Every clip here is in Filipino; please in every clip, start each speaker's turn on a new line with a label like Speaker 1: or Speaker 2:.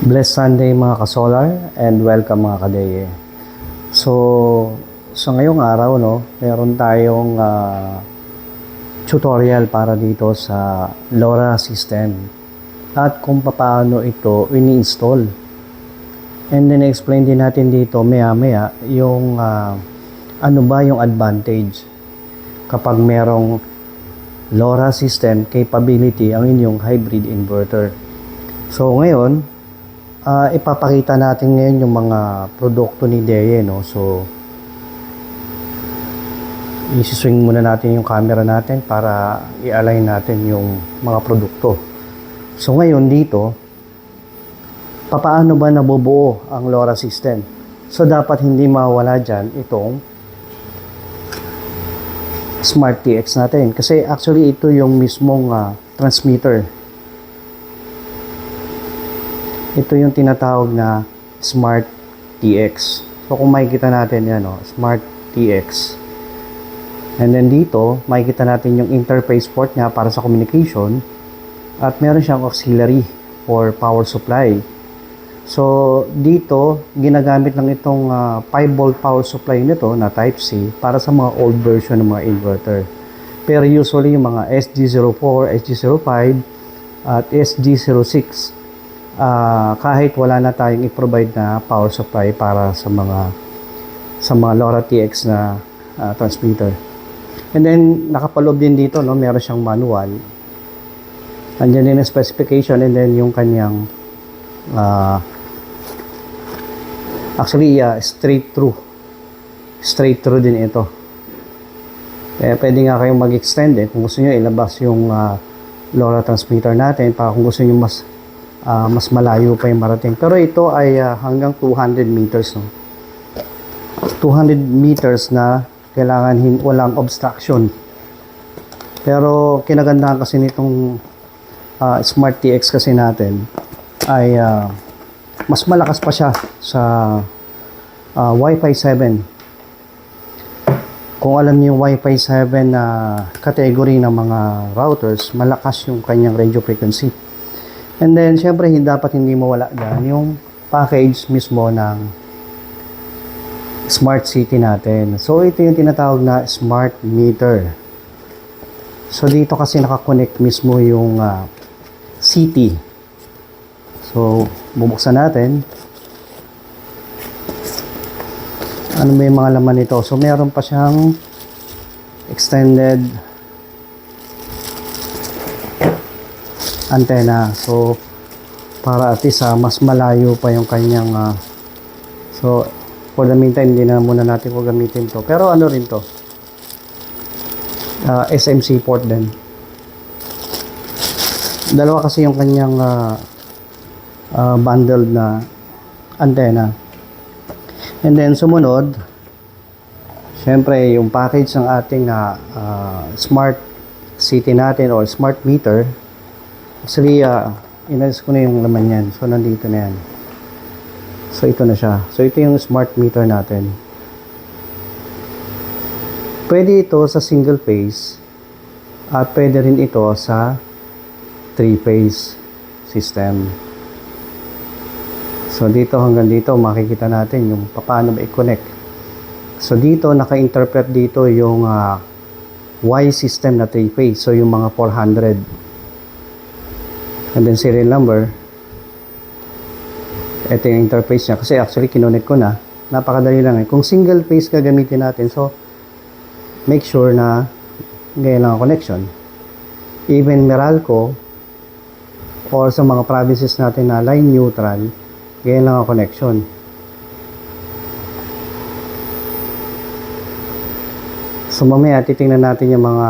Speaker 1: Blessed Sunday mga ka-solar and welcome mga ka-deye. So, sa ngayong araw, meron tayong tutorial para dito sa LoRa system at kung paano ito ini-install. And then explain din natin dito maya-maya yung ano ba yung advantage kapag merong LoRa system capability ang inyong hybrid inverter. So, ngayon, ipapakita natin ngayon yung mga produkto ni Deye, So, isi-swing muna natin yung camera natin para i-align natin yung mga produkto. So, ngayon dito, papaano ba nabubuo ang LoRa system? So, dapat hindi mawala dyan itong Smart TX natin. Kasi actually, ito yung mismong transmitter. Ito yung tinatawag na Smart TX. So, kung makikita natin yan, Smart TX. And then dito, makikita natin yung interface port niya para sa communication. At meron siyang auxiliary or power supply. So, dito, ginagamit lang itong 5V power supply nito na Type-C para sa mga old version ng mga inverter. Pero usually, yung mga SG04, SG05, at SG06, kahit wala na tayong i-provide na power supply para sa mga LoRa TX na transmitter. And then nakapaloob din dito, meron siyang manual. Andiyan din ang specification and then yung kanyang actually straight through din ito. Pwede nga kayong mag-extend kung gusto niyo ilabas yung LoRa transmitter natin para kung gusto niyo mas malayo pa yung marating. Pero ito ay hanggang 200 meters. 200 meters na kailangan walang obstruction. Pero kinagandahan kasi nitong Smart TX kasi natin ay mas malakas pa siya sa Wi-Fi 7. Kung alam niyo yung Wi-Fi 7 na category ng mga routers, malakas yung kanyang radio frequency. And then, syempre, dapat hindi mawala dyan yung package mismo ng Smart City natin. So, ito yung tinatawag na Smart Meter. So, dito kasi nakakonect mismo yung city. So, bubuksan natin. Ano ba yung mga laman nito? So, meron pa siyang extended antenna. So, para at least mas malayo pa yung kanyang so, for the meantime, hindi na muna natin gamitin to. Pero ano rin to? SMC port din. Dalawa kasi yung kanyang bundled na antenna. And then, sumunod, syempre, yung package ng ating Smart City natin or Smart Meter. Actually, inalis ko na yung laman yan. So, nandito na yan. So, ito na siya. So, ito yung smart meter natin. Pwede ito sa single phase at pwede rin ito sa 3-phase system. So, dito hanggang dito makikita natin yung paano ba i-connect. So, dito naka-interpret dito yung Y system na 3-phase. So, yung mga 400. And then serial number. Ito yung interface niya. Kasi actually, kinonect ko na. Napakadali lang Kung single phase gagamitin natin, so, make sure na ganyan lang ang connection. Even Meralco, or sa mga provinces natin na line neutral, ganyan lang ang connection. So, mamaya, titingnan natin yung mga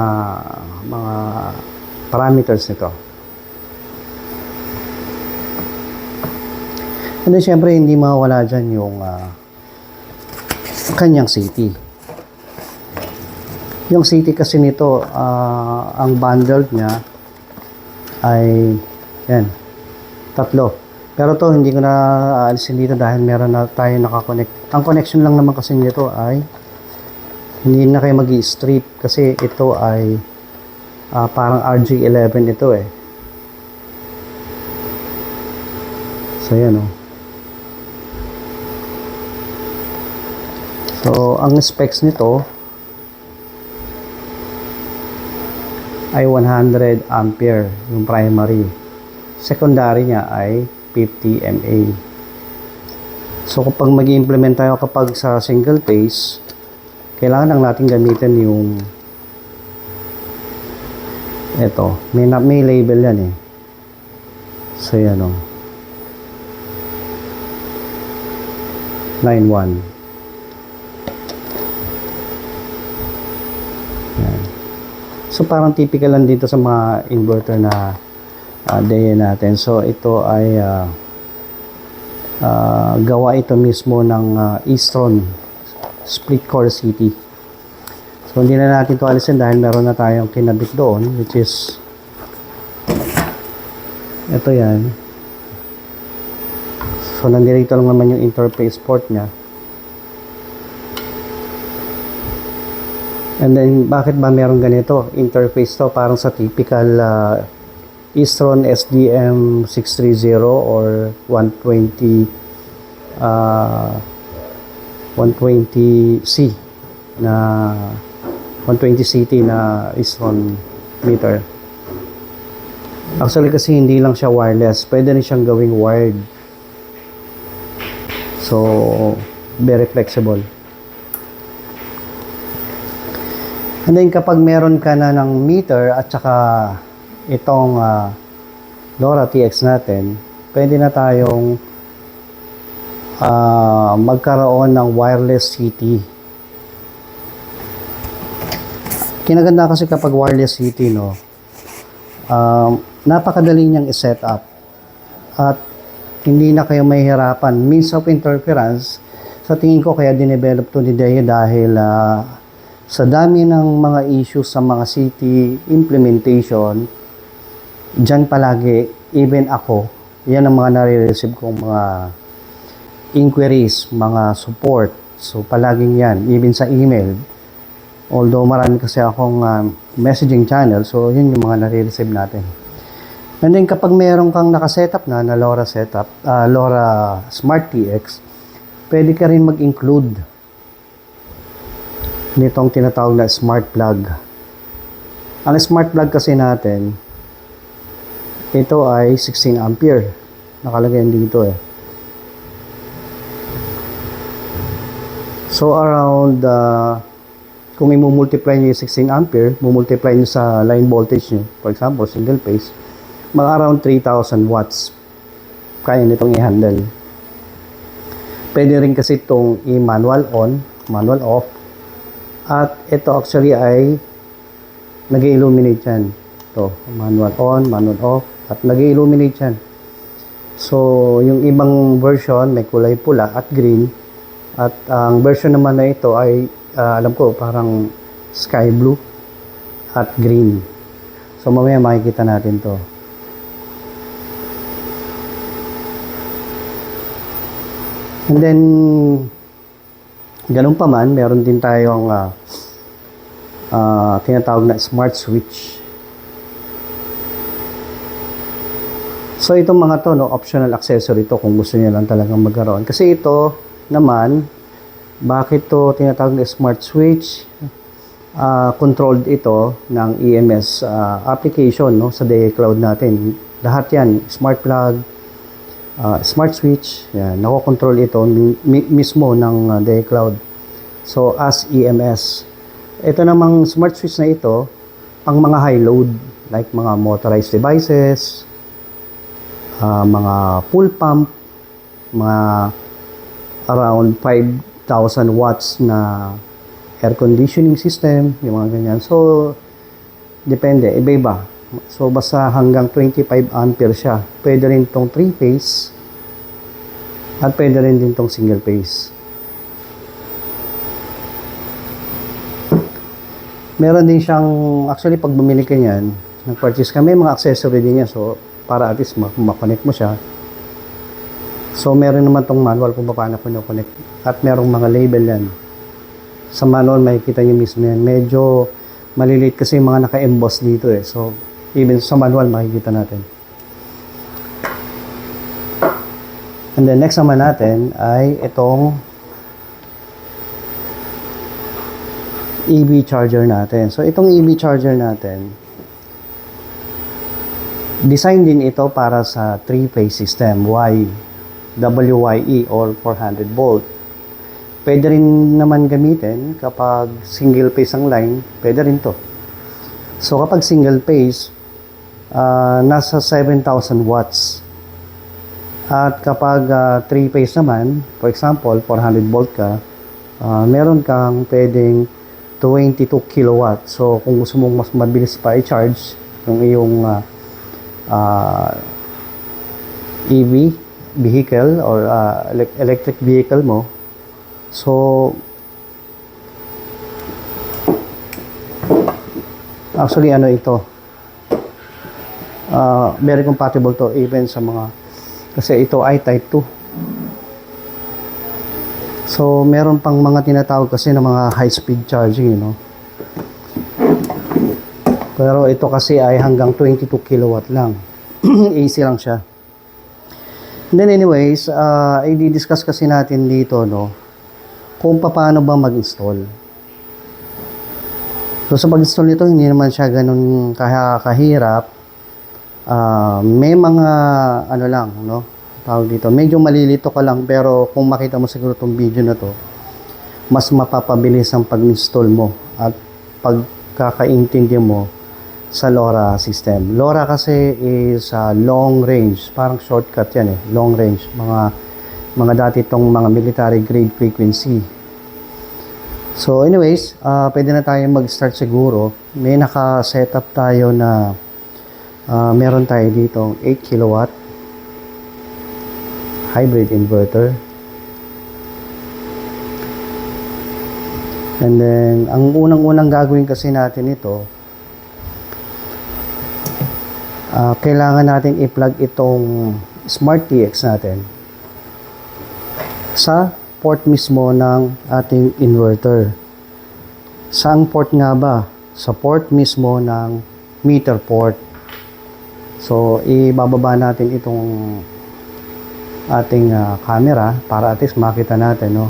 Speaker 1: parameters nito. And then, syempre, hindi mawala dyan yung kanyang city. Yung city kasi nito, ang bundled niya ay, yan, 3. Pero to hindi ko na aalisin dito dahil meron na tayo nakakonect. Ang connection lang naman kasi nito ay, hindi na kayo mag-i-strip kasi ito ay parang RG11 ito So, yan o. So, ang specs nito ay 100 ampere yung primary. Secondary niya ay 50 mA. So, kapag mag-implement tayo kapag sa single phase, kailangan lang natin gamitin yung ito. May label yan eh. So, yan o. 9-1. Yan. So, parang typical lang dito sa mga inverter na DEA natin. So, ito ay gawa ito mismo ng E-Stron split core CT. So, hindi na natin ito alisin dahil meron na tayong kinabit doon, which is ito yan. So, nandito lang naman yung interface port niya. And then, bakit ba meron ganito? Interface to, parang sa typical E-Stron SDM630 or 120C na 120 CT na E-Stron meter. Actually, kasi hindi lang siya wireless. Pwede rin siyang gawing wired. So, very flexible. And then, kapag meron ka na ng meter at saka itong LoRa TX natin, pwede na tayong magkaroon ng wireless CT. Kinaganda kasi kapag wireless CT, no, napakadali niyang i-set up. At hindi na kayo mahihirapan. Means of interference, sa tingin ko kaya dinevelop to ni DEA dahil sa dami ng mga issues sa mga CT implementation, dyan palagi, even ako, yan ang mga nare-receive kong mga inquiries, mga support. So, palaging yan, even sa email. Although marami kasi akong messaging channel, so yun yung mga nare-receive natin. And then, kapag meron kang nakasetup na LoRa setup, LoRa Smart TX, pwede ka rin mag-include nitong tinatawag na smart plug. Ang smart plug kasi natin, ito ay 16 ampere. Nakalagay dito eh. So, around, kung i-multiply nyo yung 16 ampere, multiply nyo sa line voltage nyo, for example, single phase, mga around 3,000 watts kaya nitong i-handle. Pwede rin kasi itong i-manual on, manual off, at ito actually ay nag-illuminate yan. Ito, manual on, manual off, at nag-illuminate yan. So, yung ibang version may kulay pula at green, at ang version naman na ito ay alam ko parang sky blue at green. So, mamaya makikita natin to. And then, ganun pa man, meron din tayong tinatawag na smart switch. So, itong mga to, no, optional accessory to kung gusto niyo lang talagang magkaroon. Kasi ito naman, bakit to tinatawag na smart switch? Controlled ito ng EMS application, no, sa DEA Cloud natin. Lahat yan, smart plug, smart switch, yan, nako-control ito mismo ng DEA Cloud. So, as EMS. Ito namang smart switch na ito, pang mga high load, like mga motorized devices, mga full pump, mga around 5,000 watts na air conditioning system, yung mga ganyan. So, depende, iba-iba. So, basta hanggang 25 ampere siya. Pwede rin itong 3-phase at pwede rin din itong single phase. Meron din siyang, actually, pag bumili ka niyan, nag-purchase ka, may mga accessory din niya. So, para at least makonect mo siya. So, meron naman itong manual kung paano connect. At merong mga label yan. Sa manual, makikita nyo mismo yan. Medyo maliliit kasi yung mga naka-emboss dito eh. So, even sa manual, makikita natin. And then next naman natin ay itong EV charger natin. So itong EV charger natin, design din ito para sa 3-phase system, WYE or 400 volt. Pwede rin naman gamitin kapag single phase ang line, pwede rin to. So kapag single phase, nasa 7,000 watts. At kapag 3-phase naman, for example, 400 volt ka, meron kang pwedeng 22 kilowatt. So kung gusto mong mas mabilis pa i-charge yung iyong EV vehicle or electric vehicle mo, so actually ano ito, very compatible to even sa mga, kasi ito ay type 2. So meron pang mga tinatawag kasi ng mga high speed charging, you know. Pero ito kasi ay hanggang 22 kilowatt lang. AC lang siya. And then anyways, i-discuss kasi natin dito, no, kung paano ba mag-install. So sa pag-install nito, hindi naman siya ganun kahirap. May mga ano lang, no, tawag dito, medyo malilito ka lang, pero kung makita mo siguro itong video na to, mas mapapabilis ang pag-install mo at pagkakaintindi mo sa LoRa system. LoRa kasi is long range, parang shortcut yan eh, long range, mga dati itong mga military grade frequency. So anyways, pwede na tayo mag-start siguro. May naka-setup tayo na meron tayo dito 8 kilowatt hybrid inverter. And then, ang unang-unang gagawin kasi natin ito, kailangan natin i-plug itong Smart TX natin sa port mismo ng ating inverter. Saang port nga ba? Sa port mismo ng meter port. So, ibababa natin itong ating camera para at least makita natin, no?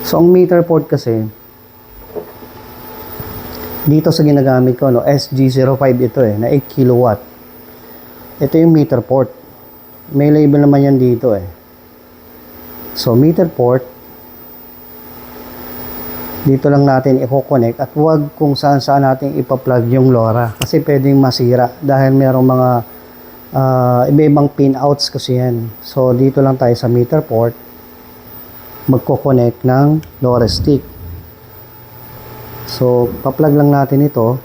Speaker 1: So, ang meter port kasi, dito sa ginagamit ko, no, SG05 ito eh, na 8 kilowatt. Ito yung meter port. May label naman yan dito eh. So, meter port, dito lang natin i-connect at huwag kung saan-saan natin ipa-plug yung LoRa kasi pwedeng masira dahil merong mga iba-ibang pin outs kasi yan. So dito lang tayo sa meter port magko-connect ng LoRa stick. So pa-plug lang natin ito.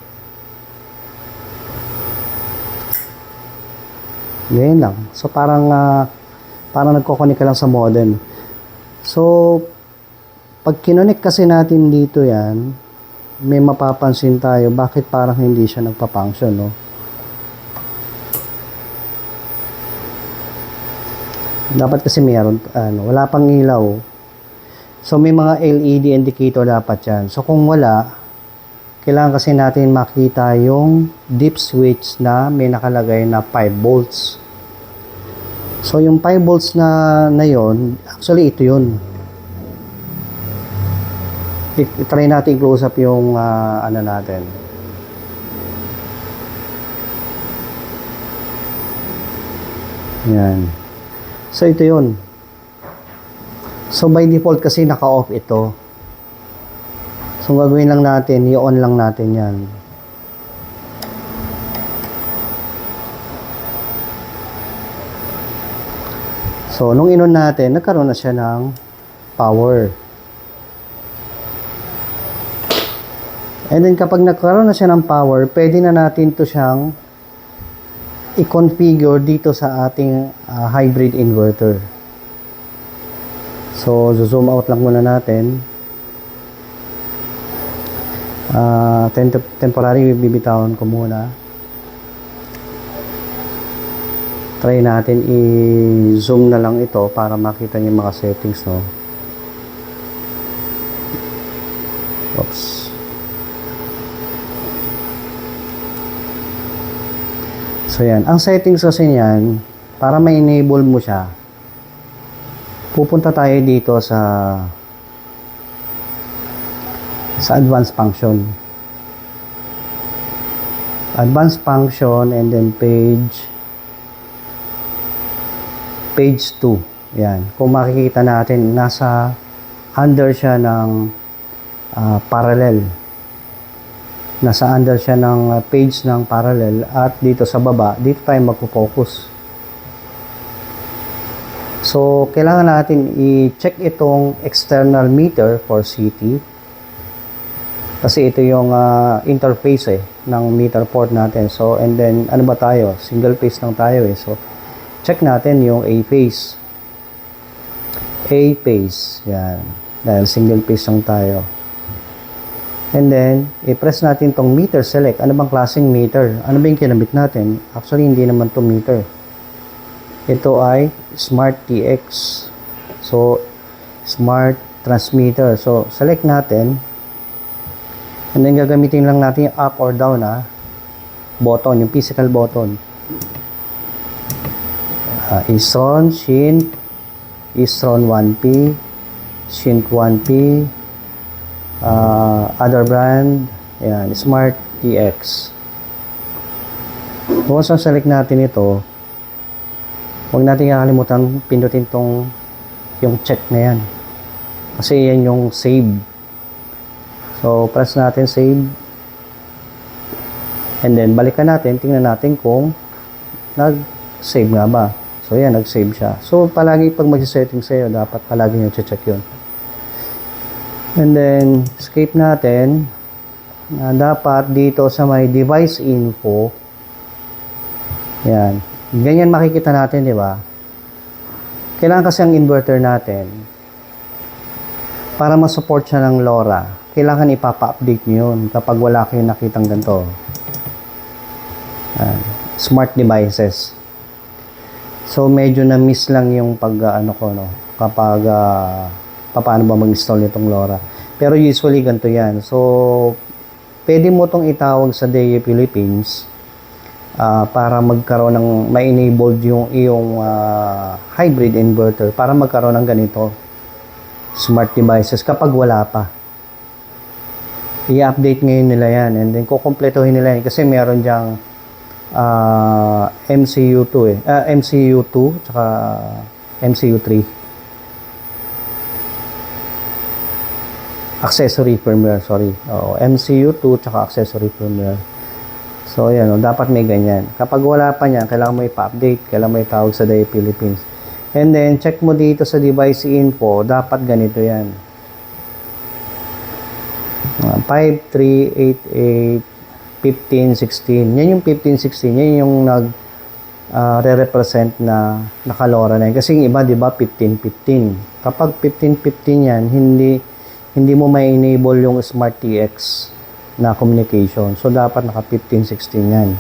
Speaker 1: Ganyan lang. So parang nagko-connect ka lang sa modem. So pag kinonek kasi natin dito yan, may mapapansin tayo bakit parang hindi siya nagpa-function, no? Dapat kasi meron, wala pang ilaw. So may mga LED indicator dapat yan. So kung wala, kailangan kasi natin makita yung dip switch na may nakalagay na 5 volts. So yung 5 volts na yon, actually ito yun. I-try natin close up yung ano natin. Yan. So ito yun. So by default kasi naka-off ito. So gagawin lang natin, i-on lang natin yan. So nung in-on natin, nagkaroon na siya ng power. And then kapag nagkaroon na siya ng power, pwede na natin to siyang i-configure dito sa ating hybrid inverter. So, zoom out lang muna natin. Temporary, bibitawan ko muna. Try natin i-zoom na lang ito para makita niyo yung mga settings, no? Oops. So yan, ang settings kasi niyan, para ma-enable mo siya, pupunta tayo dito sa advanced function. Advanced function and then page 2. Yan. Kung makikita natin, nasa under siya ng parallel. Nasa under siya ng page ng parallel at dito sa baba, dito tayo magpo-focus. So, kailangan natin i-check itong external meter for CT. Kasi ito yung interface ng meter port natin. So, and then, ano ba tayo? Single phase lang tayo So, check natin yung A phase. A phase. Yan. Dahil single phase lang tayo. And then, i-press natin tong meter select. Ano bang klaseng meter? Ano ba yung kinabit natin? Actually, hindi naman to meter. Ito ay Smart TX. So, Smart Transmitter. So, select natin. And then, gagamitin lang natin yung up or down button, yung physical button. Istron, Shint, Istron 1P, Shint 1P, other brand, yan, Smart TX. Once select natin ito, huwag natin kakalimutan pindutin yung check na yan. Kasi yan yung save. So, press natin save. And then, balikan natin, tingnan natin kung nag-save nga ba. So, yan, nag-save siya. So, palagi pag mag-setting sa'yo, dapat palagi nyo check yun. And then, escape natin. Dapat dito sa may device info. Yan. Ganyan makikita natin, di ba? Kailangan kasi ang inverter natin para ma-support siya ng LoRa. Kailangan ipapa-update nyo yun kapag wala kayong nakitang ganito. Smart devices. So, medyo na-miss lang yung kapag paano ba mag-install nitong LoRa. Pero usually, ganito yan. So, pwede mo itong itawag sa DE Philippines para magkaroon ng ma-enabled yung iyong hybrid inverter para magkaroon ng ganito. Smart devices kapag wala pa. I-update ngayon nila yan and then kukumpletuhin nila yan kasi meron dyang MCU2 MCU2 tsaka MCU3 accessory firmware, MCU2 tsaka accessory firmware. So yan, dapat may ganyan. Kapag wala pa niyan, kailangan mo ipa-update, kailangan mo itawag sa DE Philippines. And then check mo dito sa device info, dapat ganito yan. 5388 1516. Yan yung 1516. Yan yung re-represent na naka-LoRa na yan. Kasi yung iba, di ba, 1515. Kapag 1515 yan, hindi mo ma-enable yung Smart TX na communication. So, dapat naka 1516 yan.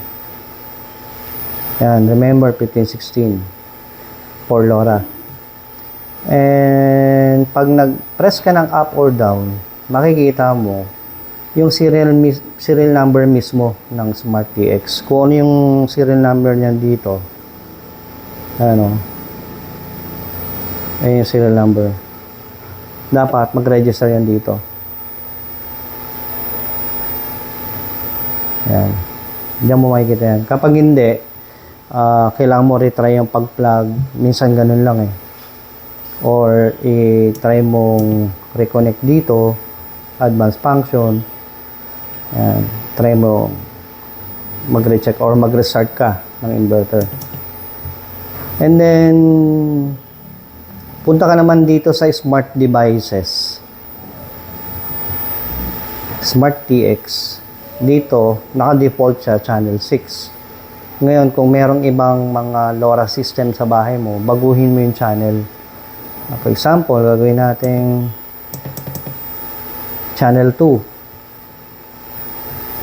Speaker 1: Yan, remember 1516 for LoRa. And pag nag-press ka ng up or down, makikita mo yung serial number mismo ng Smart TX. Kung ano yung serial number niyan dito. Ayun yung serial number. Dapat mag-register yan dito. Yan. Diyan mo makikita yan. Kapag hindi, kailangan mo retry yung pag-plug. Minsan ganun lang Or i-try mong reconnect dito. Advanced function. Yan. Try mo mag-recheck or mag-restart ka ng inverter. And then, punta ka naman dito sa smart devices. Smart TX. Dito, naka-default siya channel 6. Ngayon, kung merong ibang mga LoRa system sa bahay mo, baguhin mo yung channel. For example, gagawin natin channel 2.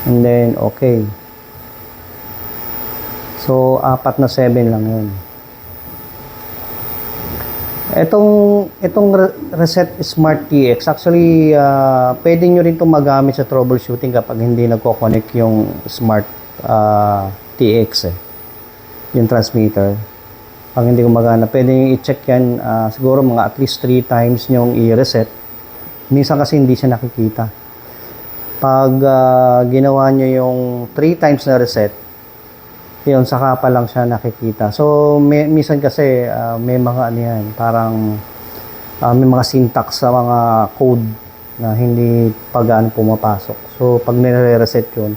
Speaker 1: And then, okay. So, 4 na 7 lang yun. Itong Reset Smart TX, actually, pwede nyo rin itong magamit sa troubleshooting kapag hindi nagko-connect yung Smart TX, yung transmitter. Pag hindi gumagana, pwede nyo i-check yan, siguro mga at least 3 times nyo i-reset. Minsan kasi hindi siya nakikita. Pag ginawa nyo yung 3 times na reset, yun, saka pa lang siya nakikita. So, minsan kasi may mga ano yan, parang may mga syntax sa mga code na hindi pagano pumapasok. So, pag nire-reset yun,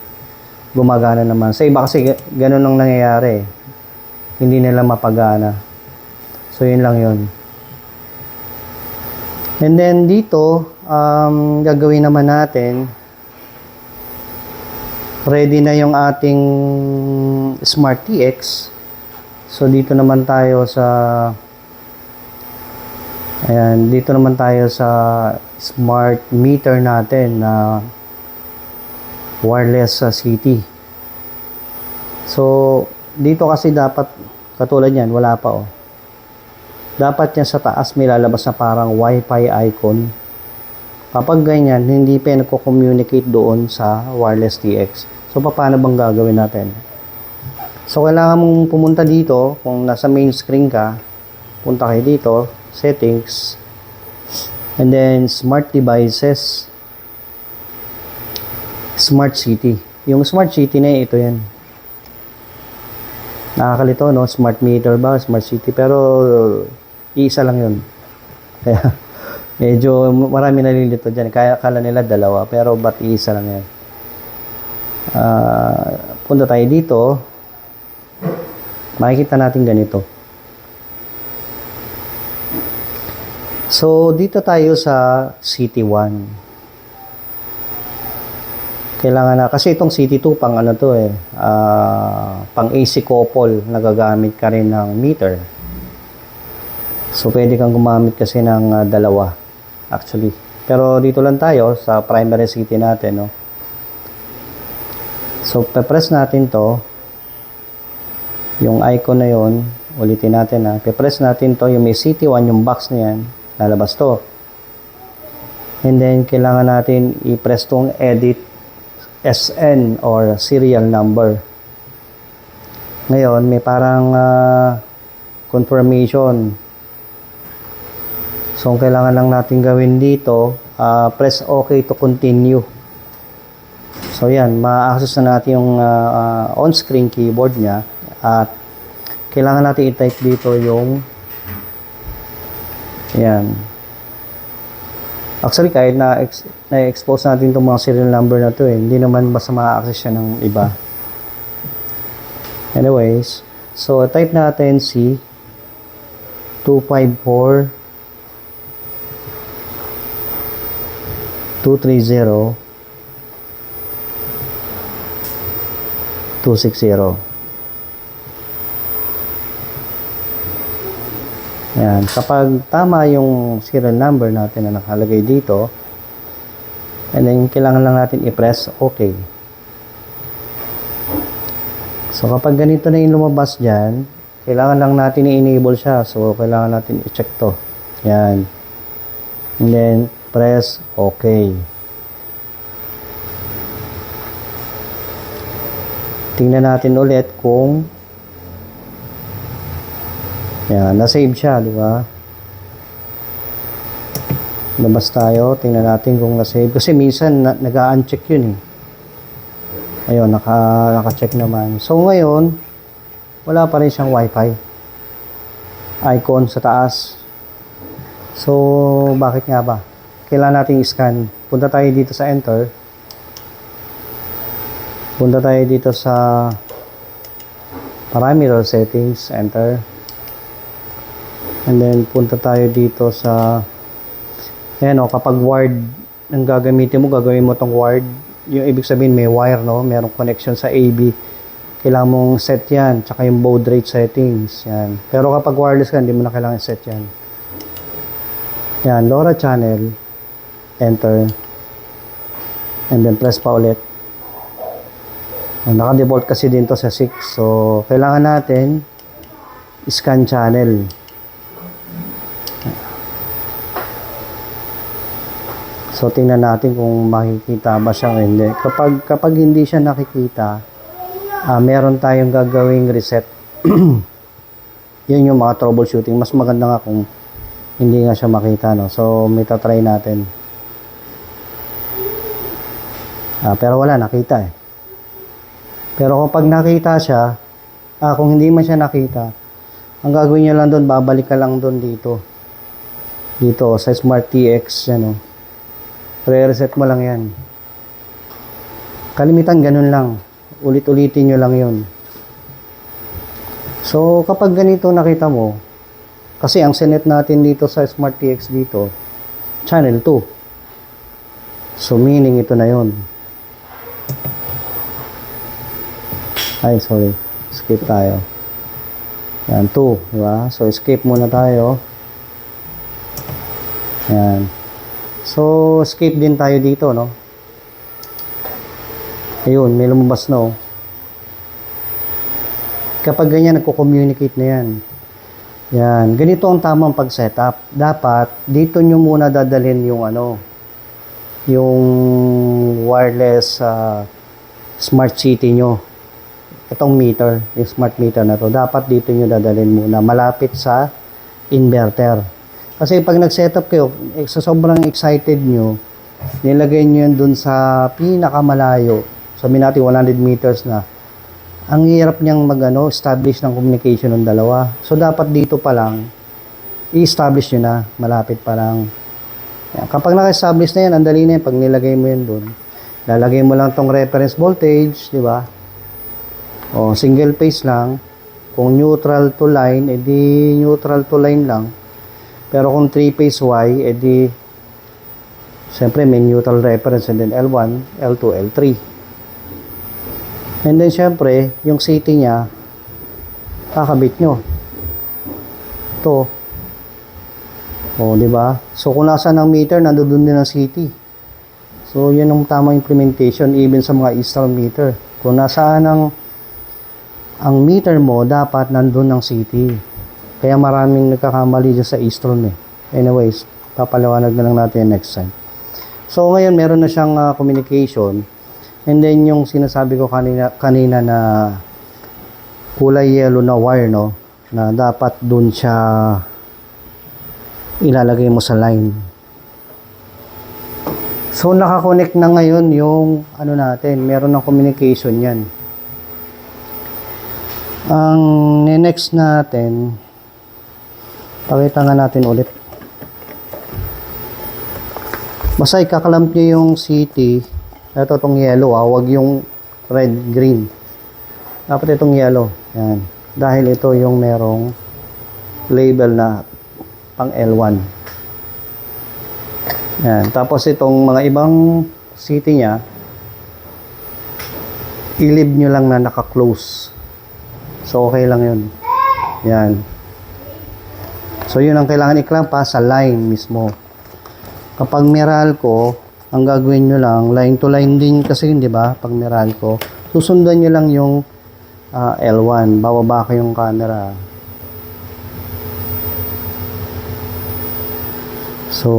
Speaker 1: gumagana naman. Sa iba kasi ganun ang nangyayari. Hindi nila mapagana. So, yun lang yun. And then, dito, gagawin naman natin, ready na yung ating Smart TX. So, dito naman tayo sa ayan, dito naman tayo sa smart meter natin na wireless sa city. So, dito kasi dapat katulad yan, wala pa dapat yan sa taas may lalabas na parang Wi-Fi icon. Kapag ganyan, hindi pa nagko-communicate doon sa wireless TX. So, paano bang gagawin natin? So, kailangan mong pumunta dito. Kung nasa main screen ka, punta kayo dito, settings, and then smart devices, smart city. Yung smart city na ito yan. Nakakalito, no? Smart meter ba? Smart city. Pero, iisa lang yun. Kaya, medyo marami nalilito dyan. Kaya akala nila dalawa. Pero, ba't iisa lang yan? Punta tayo dito. Makikita natin ganito. So, dito tayo sa City 1. Kailangan na, kasi itong City 2 pang ano to pang AC couple, nagagamit ka rin ng meter. So, pwede kang gumamit kasi ng dalawa, actually. Pero dito lang tayo sa primary city natin, no? So, pe-press natin to, yung icon na yon, ulitin natin pe-press natin to, yung may City 1, yung box na yan, lalabas to. And then, kailangan natin i-press tong edit SN or serial number. Ngayon, may parang confirmation. So, ang kailangan lang natin gawin dito, press OK to continue. So, yan, ma-access na natin yung on-screen keyboard niya at kailangan natin i-type dito yung yan. Actually, kahit na-expose natin itong mga serial number na to hindi naman basta ma-access siya ng iba. Anyways, so type natin si 254 230 260. Yan. Kapag tama yung serial number natin na nakalagay dito, and then kailangan lang natin i-press OK. So, kapag ganito na yung lumabas dyan, kailangan lang natin i-enable siya. So, kailangan natin i-check to. Yan. And then, press OK. Tingnan natin ulit kung yan, na-save siya, di ba? Labas tayo, tingnan natin kung na-save. Kasi minsan, nag-a-uncheck yun Ayun, naka-check naman. So, ngayon, wala pa rin siyang Wi-Fi icon sa taas. So, bakit nga ba? Kailangan natin i-scan. Punta tayo dito sa enter. Punta tayo dito sa parameter settings, enter. And then, punta tayo dito sa ayan kapag wired ang gagamitin mo, gagawin mo tong wired. Yung ibig sabihin may wire, no? Merong connection sa AB. Kailangan mong set yan. Tsaka yung baud rate settings. Yan. Pero kapag wireless ka, hindi mo na kailangan set yan. Yan. LoRa channel. Enter. And then, press pa ulit. Naka-default kasi din to sa 6. So, kailangan natin scan channel. So, tingnan natin kung makikita ba siya o hindi. Kapag hindi siya nakikita, meron tayong gagawing reset. Yun yung mga troubleshooting. Mas maganda nga kung hindi nga siya makita, no? So, may tatry natin. Pero wala, nakita eh. Pero kapag nakita siya, kung hindi man siya nakita, ang gagawin niya lang doon, babalik ka lang doon dito. Dito, sa Smart TX, yan o. Re-reset mo lang yan. Kalimitan, ganun lang. Ulit-ulitin nyo lang yun. So, kapag ganito nakita mo, kasi ang sinet natin dito sa Smart TX dito, channel 2. So, meaning ito na yun. Ay, sorry. Skip tayo. Yan, 2. Diba? So, escape muna tayo. Yan. So, escape din tayo dito, no? Ayun, may lumabas na, oh. Kapag ganyan, nagko-communicate na yan. Yan. Ganito ang tamang pag-setup. Dapat, dito nyo muna dadalhin yung yung wireless smart city nyo. Itong meter, yung smart meter na to, dapat dito nyo dadalhin muna, malapit sa inverter. Kasi pag nag-setup kayo, sa sobrang excited nyo, nilagay nyo yun dun sa pinakamalayo. Sabihin natin 100 meters na. Ang hirap niyang establish ng communication ng dalawa. So, dapat dito pa lang, i-establish nyo na, malapit pa lang. Yan. Kapag naka-establish na yan, ang dali na yan, pag nilagay mo yun dun. Lalagay mo lang tong reference voltage, di ba? O, single phase lang. Kung neutral to line, edi neutral to line lang. Pero kung 3-phase Y, edi siyempre may neutral reference and then L1, L2, L3. And then siyempre, yung city niya, kakabit nyo. Ito. O, di ba? So, kung nasaan ang meter, nandoon din ang city. So, yan ang tamang implementation even sa mga Eastern meter. Kung nasaan ang meter mo, dapat nandun ang city. Kaya maraming nagkakamali dyan sa Eastern eh. Anyways, papaliwanag na lang natin next time. So, ngayon, meron na siyang communication. And then, yung sinasabi ko kanina na kulay yellow na wire, no? Na dapat dun siya ilalagay mo sa line. So, nakakonect na ngayon yung natin. Meron ng communication yan. Ang next natin, pakita nga natin ulit. Basta ikakalamp nyo yung city. Ito itong yellow, wag yung red, green. Dapat itong yellow. Yan. Dahil ito yung merong label na pang L1. Yan. Tapos itong mga ibang city nya, ilib nyo lang na naka-close. So, okay lang yun. Yan. So, yun ang kailangan i-clamp sa line mismo. Kapag Meralco, ang gagawin nyo lang, line to line din kasi yun, di ba? Pag Meralco, susundan nyo lang yung L1. Bababa ko yung camera. So,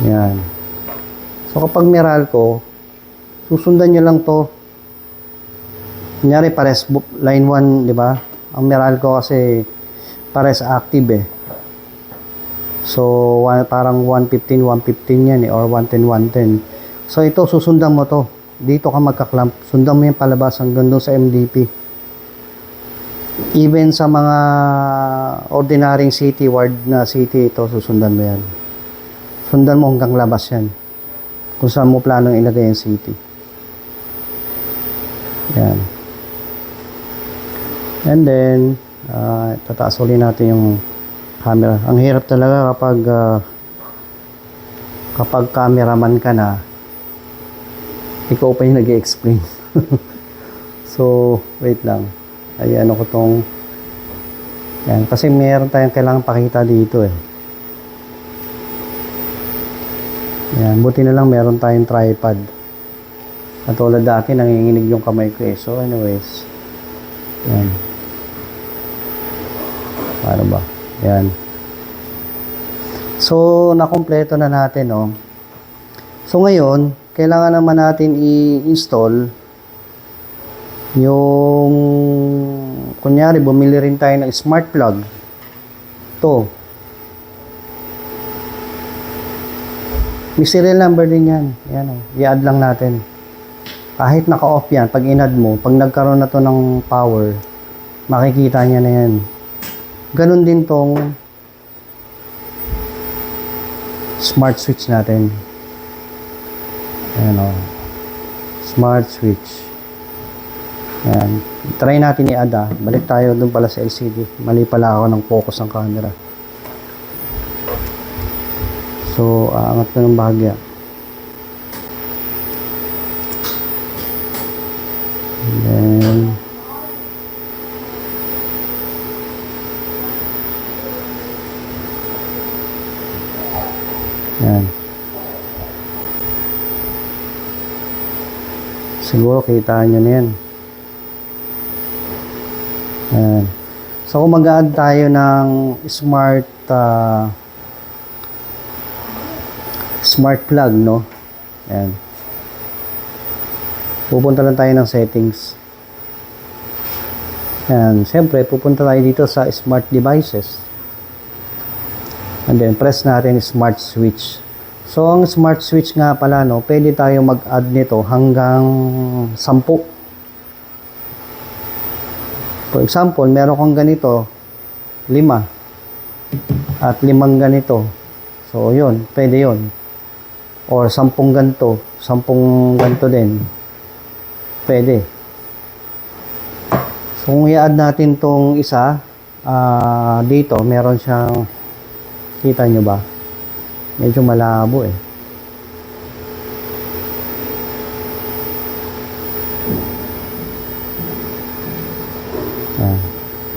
Speaker 1: yan. So, kapag Meralco, susundan nyo lang to. Kunyari, pares line 1, di ba? Ang Meralco kasi pares active eh. So, parang 115 yan eh, or 110, 110. So, ito, susundan mo to. Dito ka magka-clamp. Sundan mo yung palabas hanggang doon sa MDP. Even sa mga ordinaryong city, ward na city, ito, susundan mo yan. Sundan mo hanggang labas yan. Kung saan mo planong ilagay yung city. Yan. And then, tataas ulit natin yung camera. Ang hirap talaga kapag cameraman ka na, ikaw pa yung nag-i-explain. So, wait lang. Ayan ako tong, yan. Kasi meron tayong kailangan pakita dito eh. Yan. Buti na lang meron tayong tripod. At tulad dati, nanginginig yung kamay ko eh. So, anyways. Yan. Paano ba? Yan. So, nakompleto na natin, no? So, ngayon, kailangan naman natin i-install Yung, kunyari, bumili rin tayo ng smart plug. Ito. May serial number din yan. Yan o. I-add lang natin. Kahit naka-off yan, pag in-add mo, pag nagkaroon na to ng power, makikita niya na yan. Ganun din tong smart switch natin. Ayan o. Smart switch. Ayan. Try natin i-add. Balik tayo dun pala sa LCD. Mali pala ako ng focus ng camera. So, aangat ko ng bahagya. And then, yan. Siguro kita nyo na yan. Yan. So, kung mag-add tayo ng smart plug, no? Yan. Pupunta lang tayo ng settings. Yan. Siyempre, pupunta tayo dito sa smart devices. And then, press natin smart switch. So, ang smart switch nga pala, no? Pwede tayo mag-add nito hanggang 10. For example, meron kang ganito, 5. At 5 ganito. So, yun. Pwede yun. Or 10 ganito. 10 ganito din. Pwede. So, kung i-add natin tong isa, dito, meron siyang, kita nyo ba? Medyo malabo eh.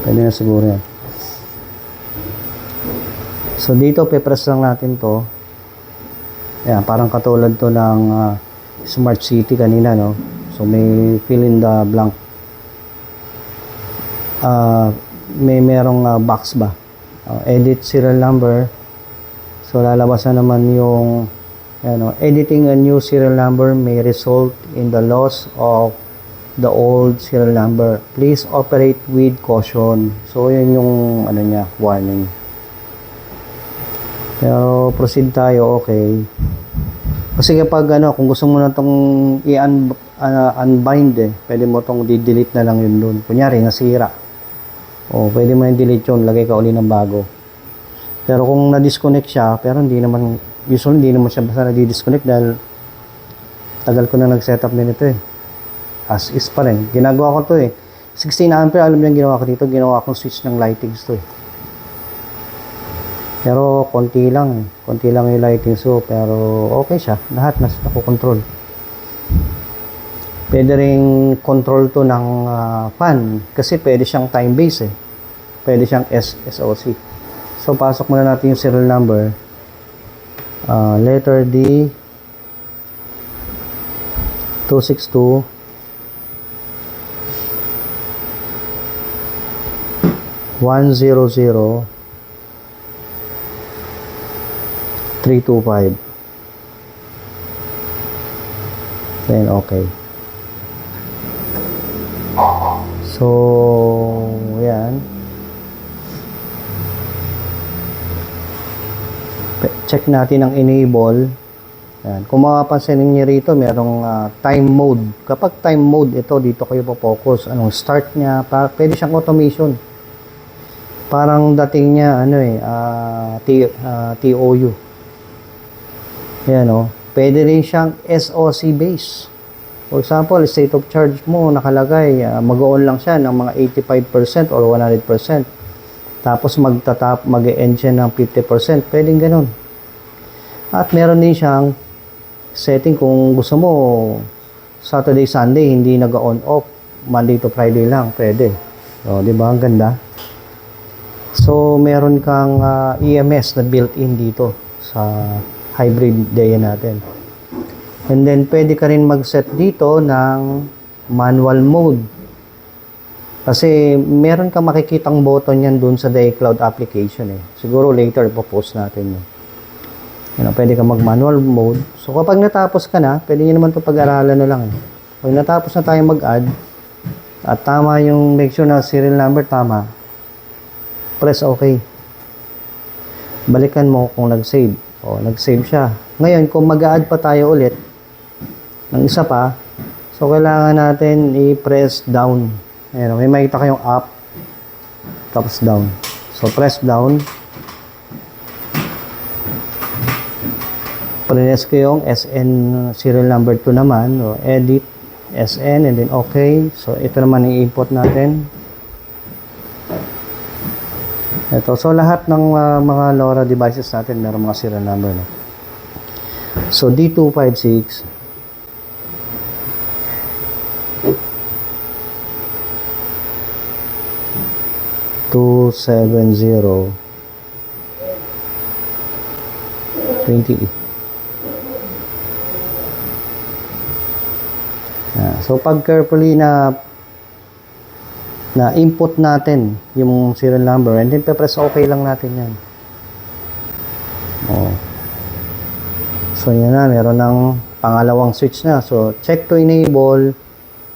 Speaker 1: Pwede na siguro yan. So, dito, pe-press lang natin to. Ayan, parang katulad to ng Smart City kanina, no? So, may fill in the blank. May merong box ba? Edit serial number. So, lalabas na naman yung editing a new serial number may result in the loss of the old serial number. Please operate with caution. So, yun yung warning. Pero, proceed tayo, okay. Kasi kapag kung gusto mo na itong unbind pwede mo itong di-delete na lang yun dun. Kunyari, nasira. O, pwede mo yung delete yun, lagay ka uli ng bago. Pero kung na-disconnect siya, pero usually hindi naman siya basta na-disconnect dahil tagal ko na nag-setup din ito eh. As is pa rin. Ginagawa ko to eh. 16 ampere, alam niyo yung ginawa ko dito, ginawa kong switch ng lightings to eh. Pero konti lang yung lighting, so pero okay siya, lahat nakokontrol. Pwede ring control to ng fan kasi pwede siyang time base eh. Pwede siyang SOC. So pasok muna natin yung serial number. Letter D 262 100 325. Then okay. So yan. Check natin ang enable. Yan. Kung mapapansin niyo rito, merong time mode. Kapag time mode, ito dito kayo po-focus. Anong start niya, pwede siyang automation. Parang dating niya TOU. Yan o. Pwede rin siyang SOC base. For example, state of charge mo nakalagay, mag-on lang siya ng mga 85% or 100%. Tapos mag-end siya ng 50%. Pwedeng ganun. At meron din siyang setting kung gusto mo Saturday, Sunday, hindi nag-on off. Monday to Friday lang. Pwede. O, di ba? Ang ganda. So, meron kang EMS na built-in dito sa hybrid day natin. And then, pwede ka rin mag-set dito ng manual mode. Kasi, meron ka makikitang button yan dun sa iCloud application eh. Siguro later, ipopost natin yun. Pwede ka mag-manual mode. So, kapag natapos ka na, pwede nyo naman ito pag-aralan na lang eh. Pag natapos na tayo mag-add, at tama yung make sure na serial number tama, press OK. Balikan mo kung nag-save. O, nag-save siya. Ngayon, kung mag-a-add pa tayo ulit ng isa pa, so kailangan natin i-press down. Ayan, may makita kayong up, tapos down. So, press down. Press ko yung SN serial number 2 naman. O, edit, SN, and then OK. So, ito naman i-import natin. Ito. So, lahat ng mga LoRa devices natin, meron mga serial number. No? So, D256. Two 70 20. So, pag carefully na input natin yung serial number and then press OK lang natin yan. Oh. So, yan na. Meron ng pangalawang switch na. So, check to enable.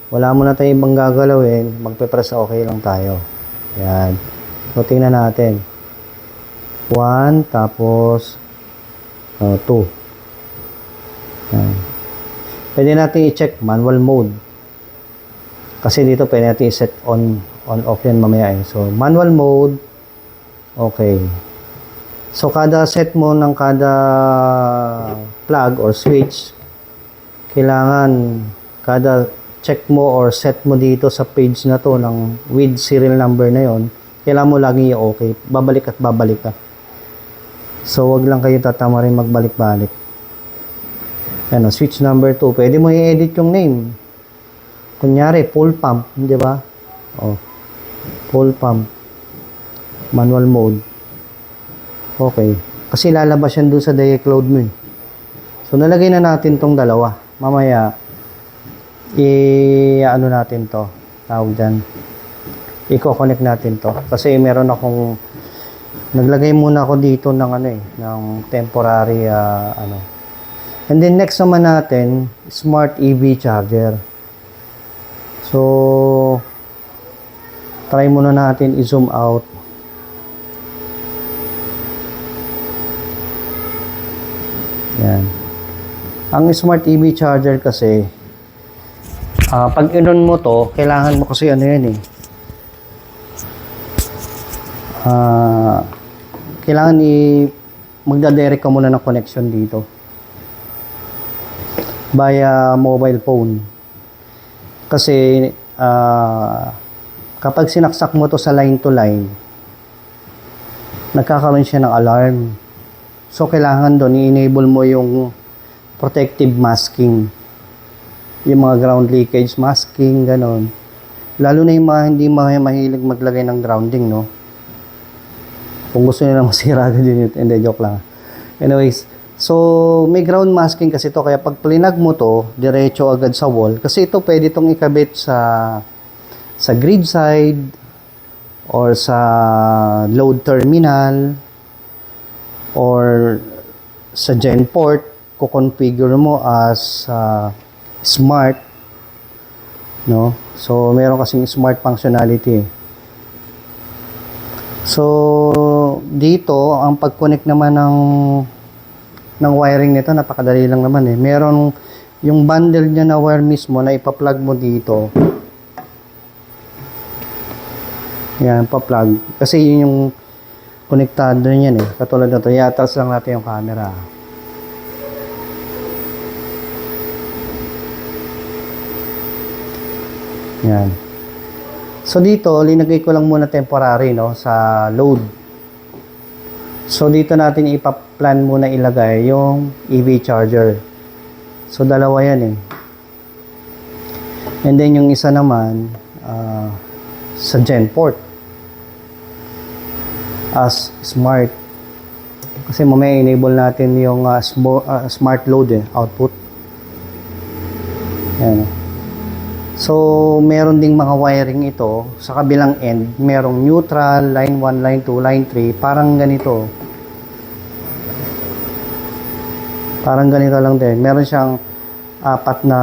Speaker 1: Wala mo na tayong ibang gagalawin. Magpe-press OK lang tayo. Yan. So, tingnan natin. 1, tapos 2. Yan. Pwede natin i-check manual mode. Kasi dito pwede natin i-set on off yan mamaya eh. So, manual mode. Okay. So, kada set mo ng kada plug or switch, kailangan kada check mo or set mo dito sa page na to ng with serial number na yon, kailangan mo lagi i-okay. Babalik at babalik ka. So, wag lang kayo tatama rin magbalik-balik. Ano, switch number 2. Pwede mo i-edit yung name. Kunyari, full pump, di ba? Oh. Full pump. Manual mode. Okay. Kasi lalabas yan doon sa dialog mo eh. So, nalagay na natin tong dalawa. Mamaya, ano natin to. Tawag dyan. I-connect natin to. Kasi meron akong, naglagay muna ako dito ng ng temporary, And then, next naman natin, smart EV charger. So, try muna natin i-zoom out. Yan. Ang smart EV charger kasi, pag in-on mo to, kailangan mo kasi yan eh. Kailangan magdadirect ka muna ng connection dito. Via mobile phone. Kasi kapag sinaksak mo to sa line to line, nagkakaroon siya ng alarm. So, kailangan doon i-enable mo yung protective masking. Yung mga ground leakage masking, ganon. Lalo na yung mga hindi mahilig maglagay ng grounding, no? Kung gusto nyo na masira agad yun, hindi, joke lang. Anyways, so, may ground masking kasi to, kaya pag plinag mo to, diretso agad sa wall. Kasi ito, pwede itong ikabit sa grid side, or sa load terminal, or sa gen port, kukonfigure mo as smart, no? So, meron kasing smart functionality. So, dito, ang pag-connect naman ng wiring nito, napakadali lang naman eh. Meron yung bundle niya na wire mismo na ipa-plug mo dito. Yan, pa-plug. Kasi yun yung konektado niyan eh. Katulad na ito. I-attach lang natin yung camera. Yan. So dito, linagay ko lang muna temporary, no, sa load. So dito natin ipa-plan muna ilagay yung EV charger. So dalawa yan eh. And then yung isa naman sa gen port as smart. Kasi mamaya enable natin yung smart load eh, output. Yan. So, meron ding mga wiring ito. Sa kabilang end, merong neutral, line 1, line 2, line 3. Parang ganito. Parang ganito lang din. Meron siyang apat na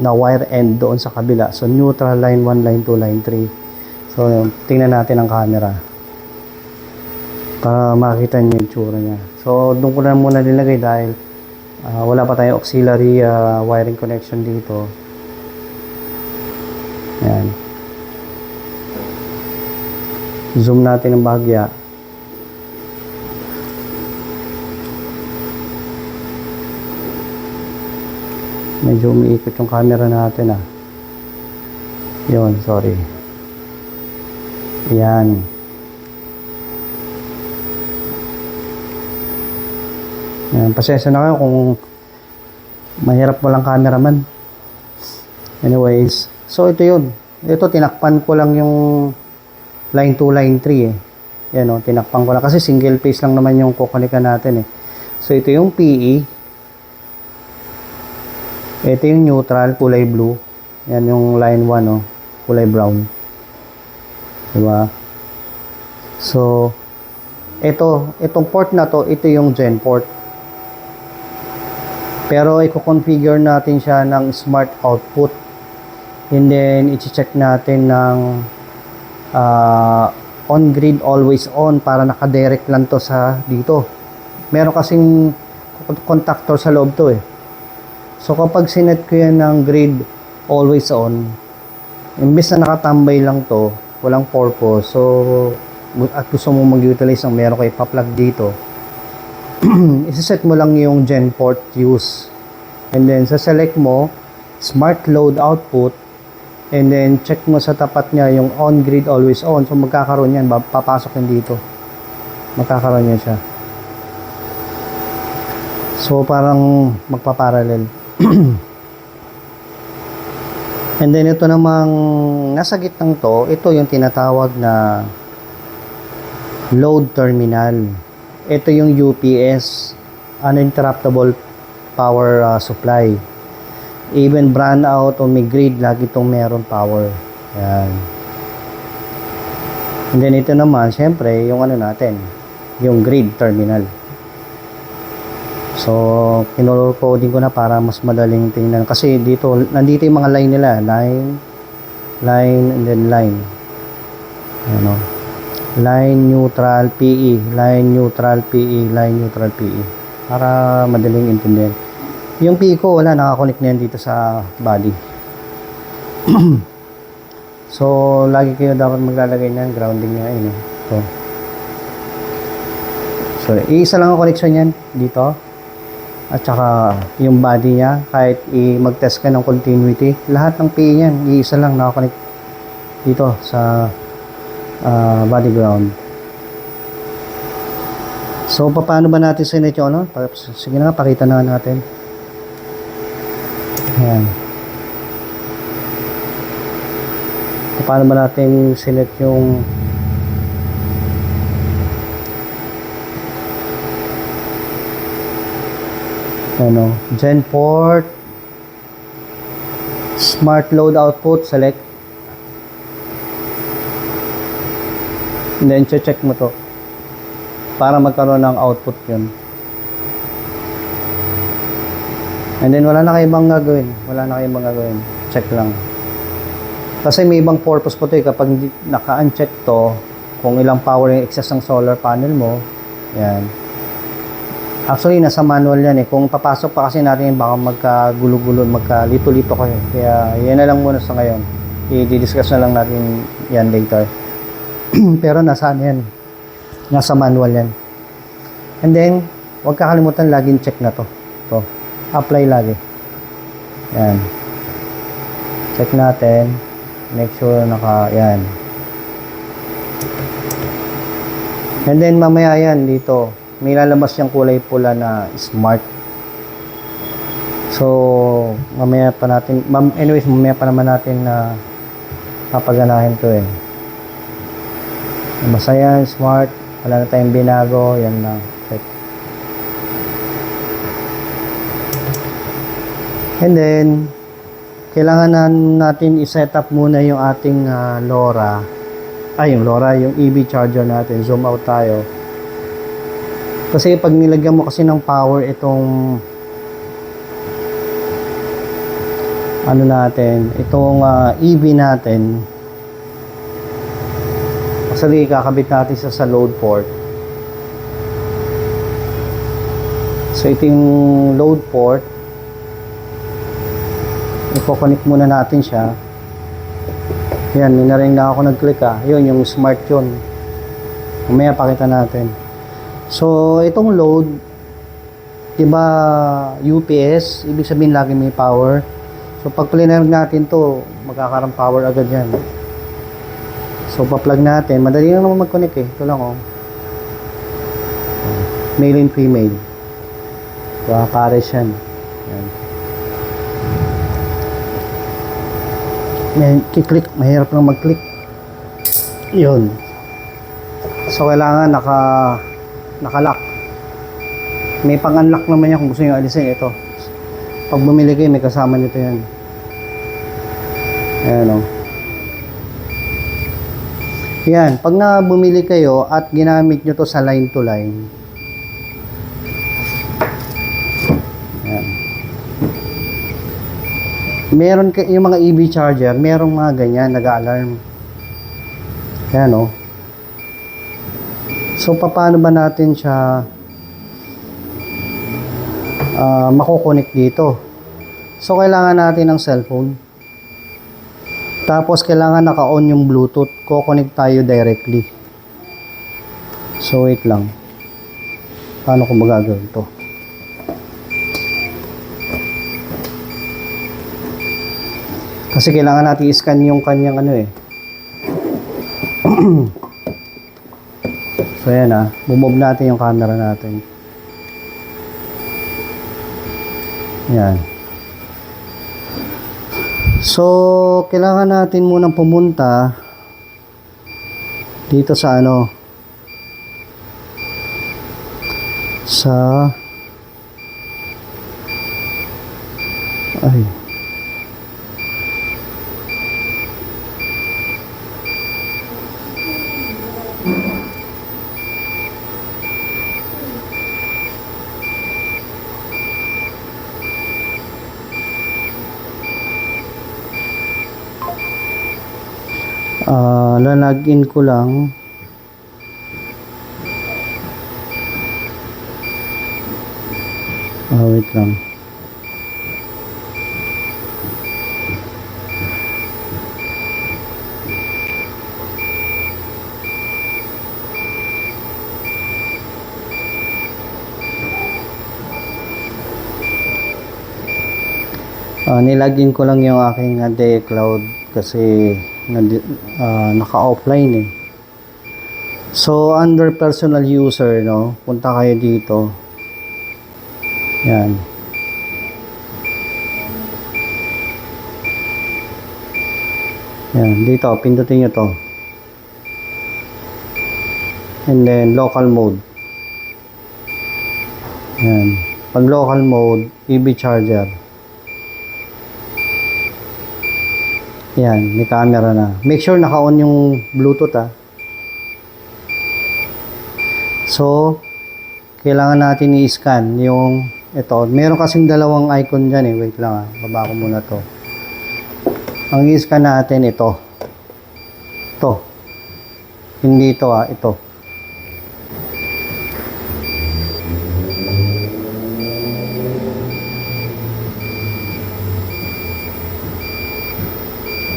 Speaker 1: na wire end doon sa kabila. So neutral, line 1, line 2, line 3. So tingnan natin ang camera para makita niyo yung tsura niya. So doon ko na muna nilagay dahil wala pa tayong auxiliary wiring connection dito. Ayan. Zoom natin ang bahagya. Medyo umiikot yung camera natin Yun, sorry. Ayan. Ayan, pasensya na kayo kung mahirap walang cameraman. Anyways, so ito yun. Ito, tinakpan ko lang yung line 2, line 3 Yan tinakpan ko lang. Kasi single phase lang naman yung kukulikan natin So ito yung PE. Ito yung neutral, kulay blue. Yan yung line 1 kulay brown. Diba? So, itong port na to, ito yung gen port. Pero i-configure natin siya ng smart output. And then, i-check natin ng on-grid always on para naka-direct lang to sa dito. Meron kasing contactor sa loob to So, kapag sinet ko yan ng grid always on, imbes na nakatambay lang to, walang purpose. So, at gusto mo mag-utilize ng meron kayo pa-plug dito, isa-set mo lang yung gen port use. And then, sa-select mo, smart load output, and then, check mo sa tapat niya yung on-grid always on. So, magkakaroon yan, papasok yan dito. Magkakaroon yan siya. So, parang magpaparallel. And then ito namang nasa gitnang to, ito yung tinatawag na load terminal. Ito yung UPS, uninterruptible power supply. Even brownout o may grid, lagi itong meron power. Yan. And then ito naman, syempre, yung natin, yung grid terminal. So, kinolor coding ko na para mas madaling tingnan. Kasi dito, nandito yung mga line nila. Line, and then line. Line, neutral, PE. Line, neutral, PE. Line, neutral, PE. Para madaling intindihan. Yung PE ko, wala. Nakakonect na yan dito sa body. So, lagi kayo dapat maglalagay na grounding niya. Ito. So, isa lang ang connection yan dito. At saka yung body niya, kahit mag-test ka ng continuity, lahat ng PE niyan, iisa lang nakakonect dito sa body ground. So, paano ba natin sinet yung Sige na, pakita na natin. Ayan. Paano ba natin sinet yung gen port, smart load output, select, and then check mo to para magkaroon ng output yun. And then wala na kayong ibang gagawin, check lang. Kasi may ibang purpose po to kapag naka-uncheck to, kung ilang power yung excess ng solar panel mo, yan. Actually, nasa manual yan Kung papasok pa kasi natin, baka magkagulo-gulo, magkalito-lito kayo. Kaya, yan na lang muna sa ngayon. I-discuss na lang natin yan later. Pero nasa yan? Nasa manual yan. And then, huwag kakalimutan laging check na to. Apply lagi. Yan. Check natin. Make sure yan. And then, mamaya yan dito. May lalabas yung kulay pula na smart. So, mamaya pa naman natin na papaganahin to Basta yan, smart. Wala na tayong binago. Yan lang. Check. And then, kailangan natin i-set up muna yung ating LoRa. Yung EV charger natin. Zoom out tayo. Kasi pag nilagyan mo kasi ng power itong ano natin, itong EV natin. Actually, kakabit natin sa load port. So, ito yung load port. Ipo-connect muna natin siya. Yan, minaring na ako nag-click Yun, yung smart yun. Mamaya pakita natin. So, itong load, diba UPS, ibig sabihin lagi may power. So, pag plinag natin to, magkakaroon power agad yan. So, pa-plug natin. Madali lang naman mag-connect Ito lang Male and female. Diba, pares yan. Yan. May kiklik, mahirap lang mag-click. Yun. So, kailangan naka-lock. May pang-unlock naman yan kung gusto nyo alisin. Ito. Pag bumili kayo, may kasama nito yan. Ayan Yan. Pag bumili kayo at ginamit nyo to sa line to line. Ayan. Meron yung mga EV charger, merong mga ganyan, nag-alarm. Ayan So, paano ba natin siya makukonek dito? So, kailangan natin ng cellphone. Tapos, kailangan naka-on yung Bluetooth. Kukonek tayo directly. So, wait lang. Paano ko magagawin ito? Kasi kailangan natin i-scan yung kanyang So, yan bumove natin yung camera natin. Yan. So, kailangan natin munang pumunta dito sa ay lalagin ko lang wait lang nilagin ko lang yung aking D-Cloud kasi naka-offline So, under personal user, punta kayo dito. Yan. Yan, dito, pindutin nyo to. And then, local mode. Yan. Pag local mode, EV charger. Yan, may camera na. Make sure naka-on yung Bluetooth So, kailangan natin i-scan yung ito. Meron kasing dalawang icon dyan Wait lang baba ko muna to. Ang i-scan natin ito. Ito. Hindi ito ito.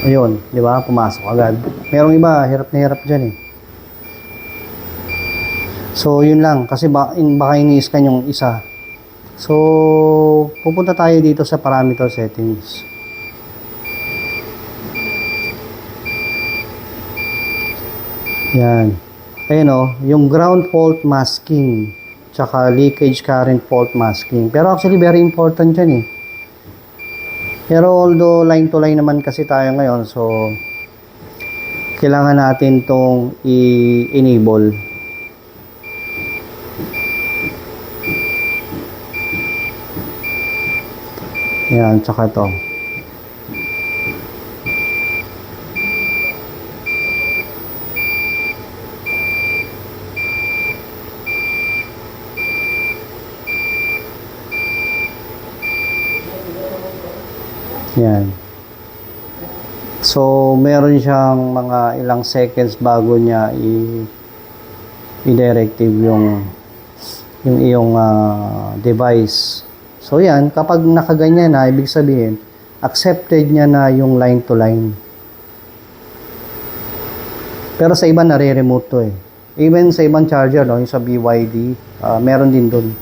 Speaker 1: Ayun, di ba? Pumasok agad. Merong iba, hirap na hirap dyan So, yun lang. Kasi baka ini-scan yung isa. So, pupunta tayo dito sa parameter settings. Yan. Ayun yung ground fault masking. Tsaka leakage current fault masking. Pero actually, very important dyan Pero although line to line naman kasi tayo ngayon, so kailangan natin tong i-enable. Yan, tsaka to. Yan. So, meron siyang mga ilang seconds bago niya i-directive yung iyong device. So, yan. Kapag nakaganyan na, ibig sabihin, accepted niya na yung line to line. Pero sa iba, nare-remote to eh. Even sa ibang charger, no, yung sa BYD, meron din dun.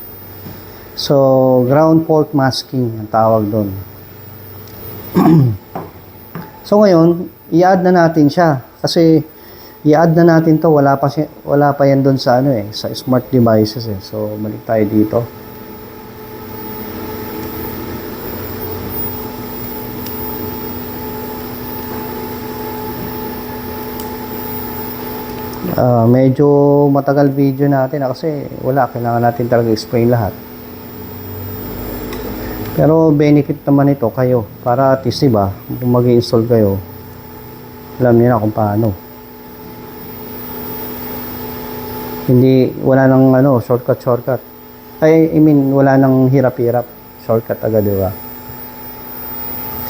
Speaker 1: So, ground fault masking ang tawag dun. So ngayon, i-add na natin siya kasi i-add na natin to, wala pa yan doon sa sa smart devices eh. So balik tayo dito. Medyo matagal video natin kasi kailangan natin talaga explain lahat. Pero benefit naman ito kayo para at least diba, kung mag-i-install kayo, alam niyo na kung paano. Hindi, wala nang shortcut. I mean, wala nang hirap-hirap. Shortcut agad, diba?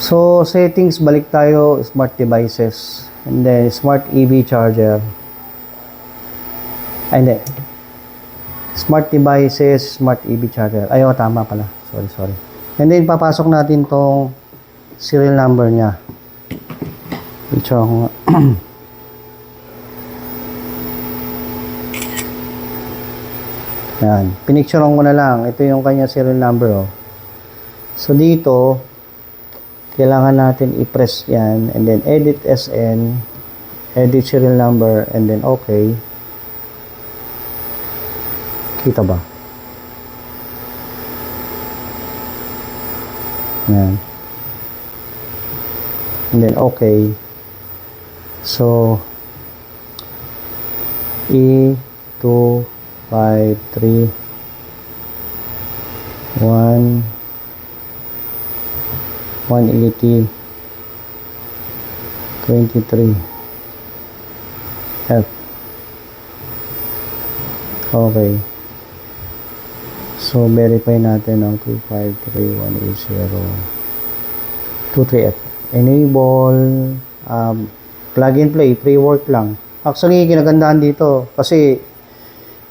Speaker 1: So, settings, balik tayo, smart devices. And then, smart EV charger. Ay, hindi. Smart devices, smart EV charger. Ay, tama pala. Sorry. And then, papasok natin tong serial number niya. Picture ko nga. Yan. Pinicturean ko na lang. Ito yung kanya serial number. Oh. So, dito, kailangan natin i-press yan. And then, edit SN. Edit serial number. And then, okay. Kita ba? Yan. And then, okay. So, E253 1 180 23 F. Okay. So, verify natin ang 253.180.23F. Enable, plug and play, pre-work lang. Actually, ginagandahan dito kasi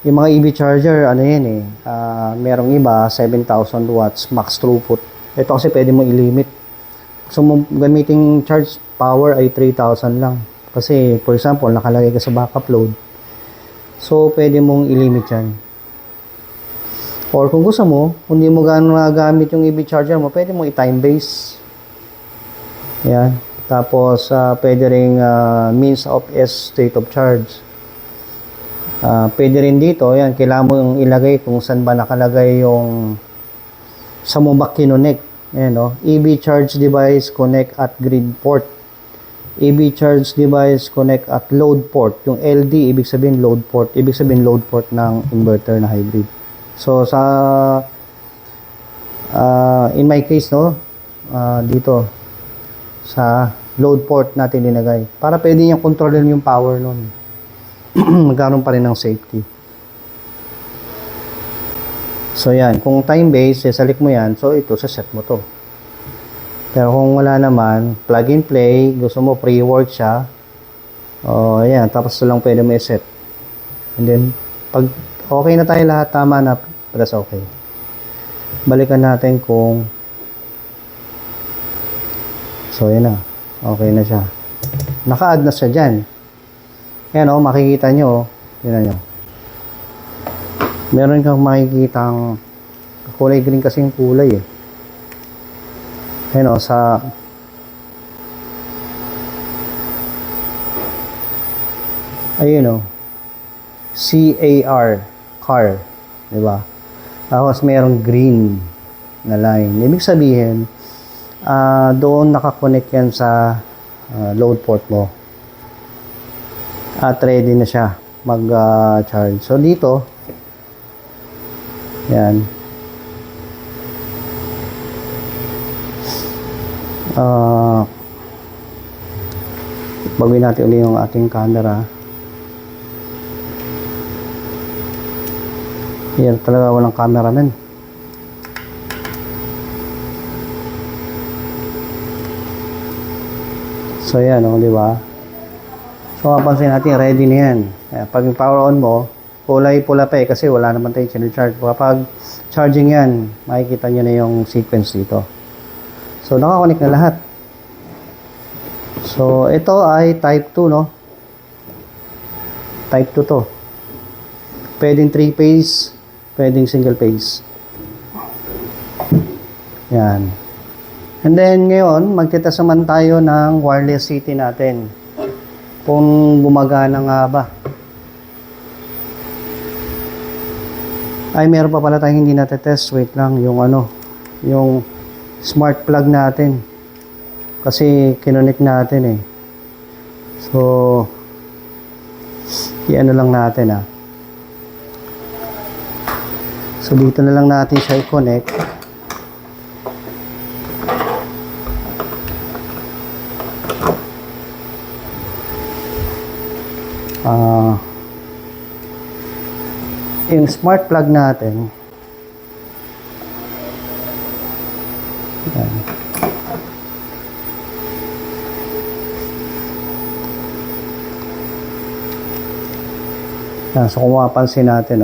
Speaker 1: yung mga EV charger, merong iba, 7,000 watts, max throughput. Ito kasi pwede mo i-limit. So, gamiting charge power ay 3,000 lang. Kasi, for example, nakalagay ka sa backup load. So, pwede mong i-limit yan. Or kung gusto mo, kung hindi mo gano'n nagamit yung EV charger mo, pwede mo i-time base. Yan. Tapos, pwede rin means of state of charge. Pwede rin dito, yan, kailangan mo yung ilagay kung saan ba nakalagay yung sa mo ba kinonect. Yan, no? EV charge device connect at grid port. EV charge device connect at load port. Yung LD, ibig sabihin load port. Ibig sabihin load port ng inverter na hybrid. So, in my case, no, dito, sa load port natin dinagay. Para pwede niyang kontrolin yung power nun. Magkaroon pa rin ng safety. So, yan. Kung time-based, sasalik mo yan. So, ito, set mo to. Pero kung wala naman, plug and play, gusto mo pre-work siya, yan. Tapos ito lang pwede mo i-set. And then, pag okay na tayo lahat, tama na, press okay. Balikan natin kung so, yan na. Okay na siya. Naka-add na siya dyan. Yan makikita nyo. Yan nyo. Meron kang makikitang kulay green kasi yung kulay eh. Yan sa ayun CAR car. Diba? Tapos merong green na line. Ibig sabihin, doon nakakonect yan sa load port mo. At ready na siya mag-charge. So, dito, yan. Baguhin natin ulit yung ating camera. Yan talaga walang cameraman. So yan, di ba? So mapansin natin, ready na yan. Pag power on mo, kulay pula pa kasi wala naman tayo charge. Kapag charging yan, makikita nyo na yung sequence dito. So nakakonect na lahat. So ito ay type 2, no? Type 2 to. Pwedeng 3-phase, pwedeng single phase. Yan. And then ngayon, magtitest naman tayo ng wireless CT natin. Kung gumagana nga ba. Ay, meron pa pala tayong hindi natetest. Wait lang, yung yung smart plug natin. Kasi kinonect natin eh. So, i-ano lang natin So, dito na lang natin siya i-connect. Yung smart plug natin, yan. So kung mapapansin natin,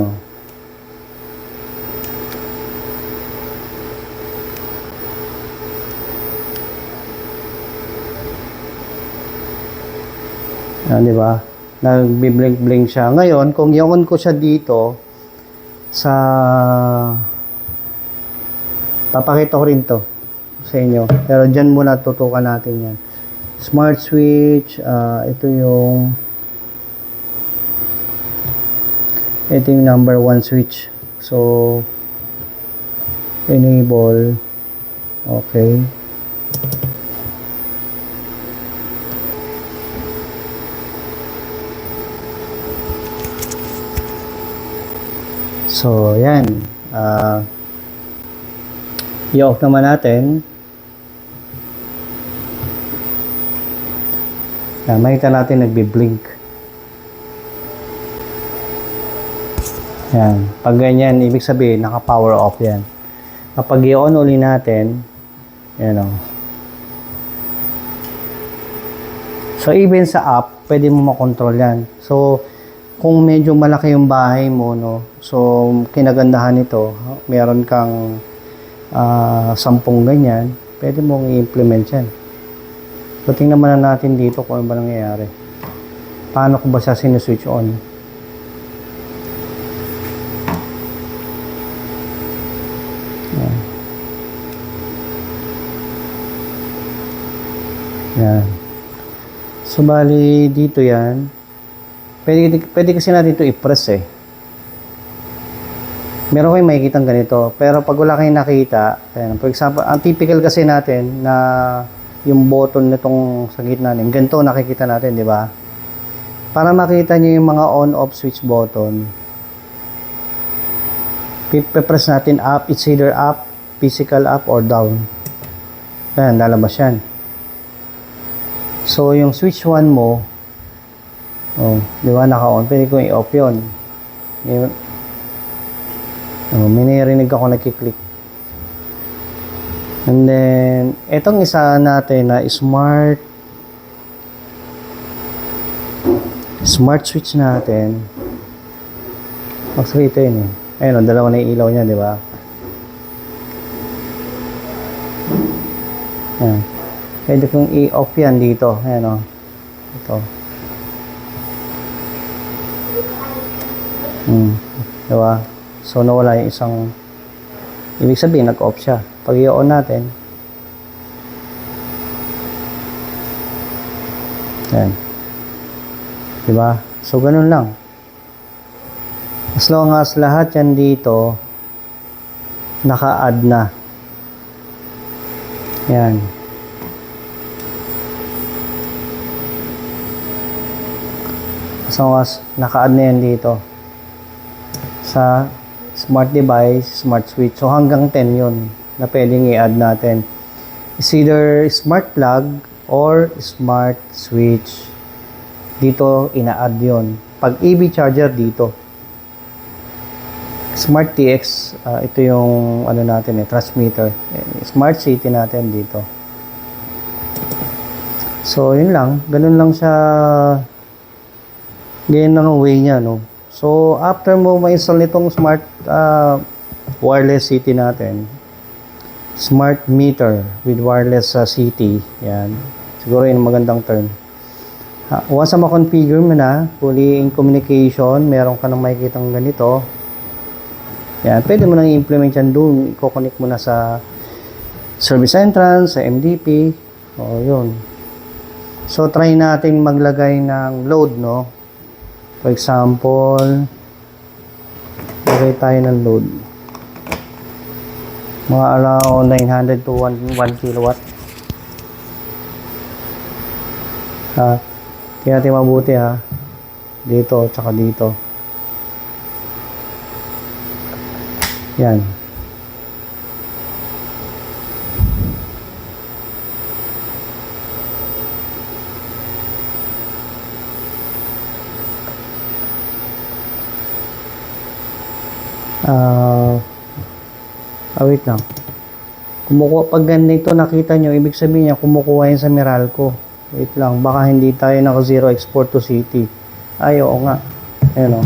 Speaker 1: di ba? Nagbi-blink-blink siya. Ngayon, kung i-on ko siya dito sa papakita ko rin to sa inyo. Pero dyan muna tutukan natin yan. Smart switch, ito yung number 1 switch. So enable. Okay. So, yan. I-off naman natin. Makita natin nagbi-blink. Yan. Pag ganyan, ibig sabihin, naka-power off yan. Kapag i-on uli natin, yan o. So, even sa app, pwede mo makontrol yan. So, kung medyo malaki yung bahay mo, so kinagandahan nito, meron kang 10 ganyan, pwede mong i-implement yan. So tingnan muna natin dito kung ano ba nangyayari. Paano ko ba siya sinuswitch on? Yan. Yan. So bali dito yan. Pwede kasi natin ito i-press eh. Meron kayong makikita ganito. Pero pag wala kayong nakita, ayan, for example, ang typical kasi natin na yung button nitong sa gitna natin, ganito nakikita natin, di ba? Para makita nyo yung mga on-off switch button, pipress natin up, it's either up, physical up, or down. Ayan, lalabas yan. So, yung switch 1 mo, di ba, naka-on. Pwede kong i-off yun. May narinig ako nagkiklik. And then, etong isa natin na smart switch natin. Actually, ito yun eh. Ayun, dalawa na yung ilaw niya, di ba? Ayan. Pwede kong i-off yan dito. Ayan o. Ito. Diba? So, nawala yung isang, ibig sabihin, nag-off siya. Pag i-on natin, yan. Diba? So, ganun lang. As long as lahat yan dito, naka-add na. Yan. As long as naka-add na yan dito sa smart device, smart switch. So hanggang 10 yun na pwedeng i-add natin. It's either smart plug or smart switch. Dito ina-add yun. Pag EV charger dito. Smart TX, ito yung ano natin transmitter. Smart city natin dito. So, yun lang. Ganun lang siya. Ganyan lang ang way niya, no? So, after mo ma-install nitong smart wireless CT natin, smart meter with wireless CT, yan. Siguro yun magandang term. Once na ma-configure mo na, fully in communication, meron ka nang makikitang ganito. Yan, pwede mo nang i-implement yan doon. I-connect mo na sa service entrance, sa MDP. O, yun. So, try natin maglagay ng load, no? For example, lagay tayo ng load. Mga around 900 to 1 kilowatt. Tingnan natin mabuti ha. Dito, tsaka dito. Yan. Wait lang. Kumukuha, pag ganito nakita nyo, ibig sabihin niya, kumukuha yan sa Meralco. Wait lang, baka hindi tayo naka zero export to city. Ay, oo nga. Ayan o.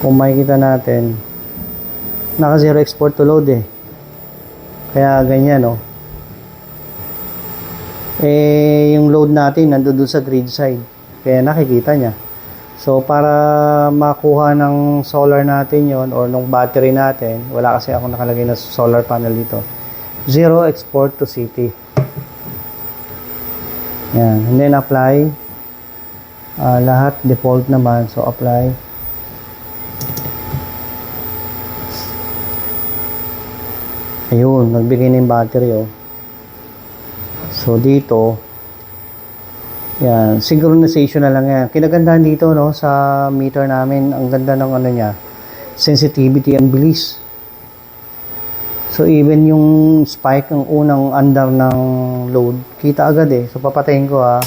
Speaker 1: Kung makikita natin, naka zero export to load eh. Kaya ganyan o. Yung load natin nandun sa grid side. Kaya nakikita niya. So, para makuha ng solar natin yon or ng battery natin, wala kasi ako nakalagay na solar panel dito. Zero export to city. Yan. And then apply. Lahat default naman. So, apply. Ayun. Nagbigay na yung battery, oh. So, dito, yan, synchronization na lang yan. Kinagandahan dito, no, sa meter namin, ang ganda ng ano niya, sensitivity and bilis. So, even yung spike, ang unang under ng load, kita agad eh. So, papatayin ko ha.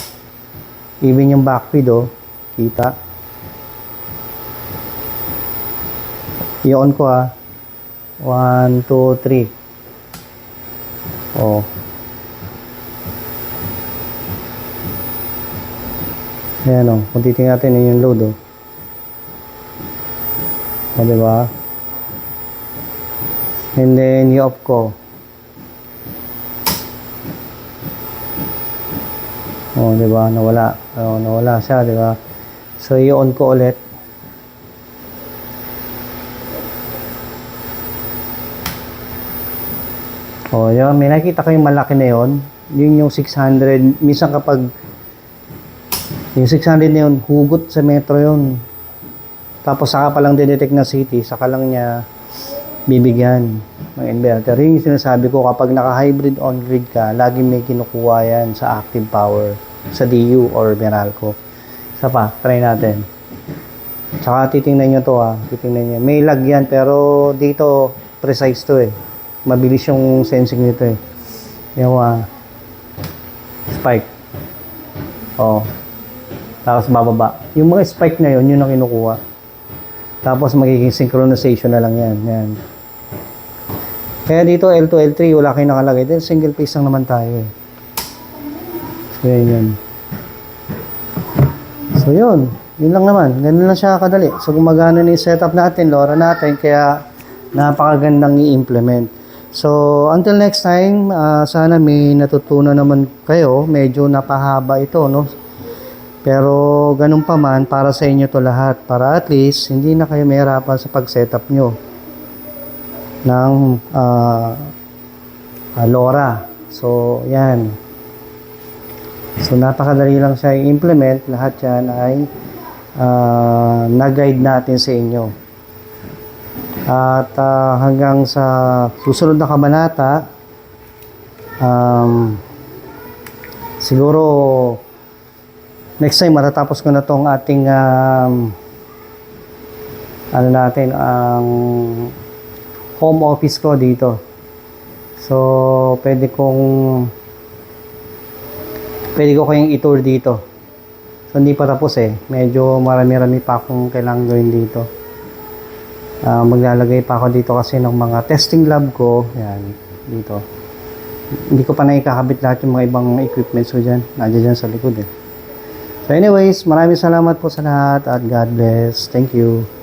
Speaker 1: Even yung backfeed, oh, kita. I-on ko ha. 1, 2, 3. Oh. Ayan o, kung titingnan natin yung load o. O, diba? And then, i-off ko. O, diba? Nawala. O, nawala siya, diba? So, i-on ko ulit. O, yun. May nakita ko yung malaki na yun. Yun yung 600. Minsan kapag yung 600 na yun, hugot sa metro yun. Tapos saka pa lang dinetect na city, saka lang niya bibigyan ng inverter. Yun yung sinasabi ko, kapag naka-hybrid on-grid ka, lagi may kinukuha yan sa active power, sa DU or Meralco. Isa pa, try natin. Saka titingnan nyo to ha, titingnan nyo. May lag yan, pero dito, precise to eh. Mabilis yung sensing nito eh. Yung spike. Oh. Tapos bababa. Yung mga spike na yun, yun ang kinukuha. Tapos magiging synchronization na lang yan. Yan. Kaya dito L2, L3, wala kayong nakalagay. Then single phase lang naman tayo eh. So yun. So yun. Yun lang naman. Ganun lang siya kadali. So gumagana na yung setup natin, LoRa natin. Kaya napakagandang i-implement. So until next time, sana may natutunan naman kayo. Medyo napahaba ito, no? Pero ganun pa man, para sa inyo to lahat. Para at least, hindi na kayo mahirapan sa pag-setup nyo ng LoRa. So, yan. So, napakadali lang siya i-implement. Lahat yan ay na-guide natin sa inyo. At hanggang sa susunod na kabanata, siguro next time matatapos ko na tong ating ano natin, ang home office ko dito. So pwede ko kayong i-tour dito. So hindi pa tapos eh. Medyo marami-rami pa akong kailangan gawin dito. Maglalagay pa ako dito kasi ng mga testing lab ko. Yan, dito. Hindi ko pa naikakabit lahat yung mga ibang equipments ko dyan. Nandiyan dyan sa likod eh. So anyways, maraming salamat po sa lahat at God bless. Thank you.